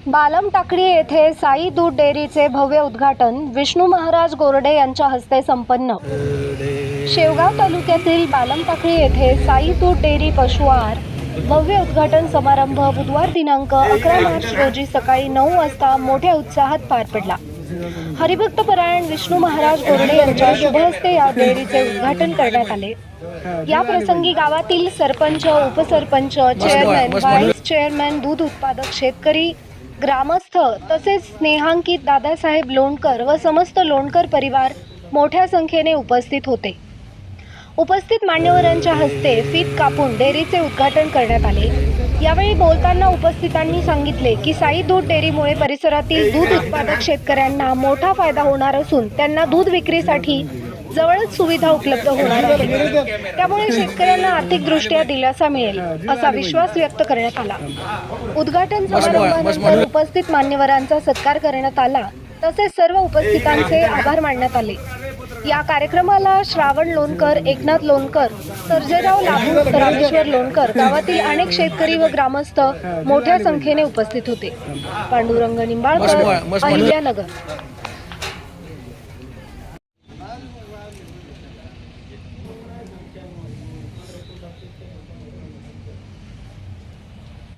बालम टाकळी येथे साई दूध डेअरीचे भव्य उद्घाटन विष्णू महाराज गोरडे यांच्या हस्ते संपन्न। शेवगाव तालुक्यातील बालम टाकळी येथे साई दूध डेअरी पशु आहार भव्य उद्घाटन समारंभ बुधवार दिनांक 11 मार्च रोजी सकाळी 9 वाजता मोठ्या उत्साहात पार पडला। हरिभक्त परायण विष्णू महाराज गोरडे यांच्या शुभ हस्ते या डेअरीचे उद्घाटन करण्यात आले। या प्रसंगी गावातील सरपंच, उपसरपंच, चेअरमॅन, व्हाईस चेअरमॅन, दूध उत्पादक शेतकरी, ग्रामस्थ तसेच स्नेहांकित दादासाहेब लोणकर व समस्त लोणकर परिवार मोठ्या संख्येने उपस्थित होते। उपस्थित मान्यवरांच्या हस्ते फीत कापून डेअरीचे उद्घाटन करण्यात आले। यावेळी बोलताना उपस्थितांनी सांगितले की साई दूध डेअरीमुळे परिसरातील दूध उत्पादक शेतकऱ्यांना मोठा फायदा होणार असून त्यांना दूध विक्रीसाठी जवळच सुविधा उपलब्ध होणार आहे। त्यामुळे शेतकऱ्यांना आर्थिकदृष्ट्या दिलासा मिळेल असा विश्वास व्यक्त करण्यात आला। उद्घाटन समारंभानंतर उपस्थित मान्यवरांचा सत्कार करण्यात आला तसेच सर्व उपस्थितांचे आभार मानण्यात आले। या कार्यक्रमाला श्रावण लोणकर, एकनाथ लोणकर, सर्जेराव लाभू, रामेश्वर लोणकर गावातील अनेक शेतकरी व ग्रामस्थ मोठ्या संख्येने उपस्थित होते। पांडुरंग निंबाळकर, अहिल्यानगर।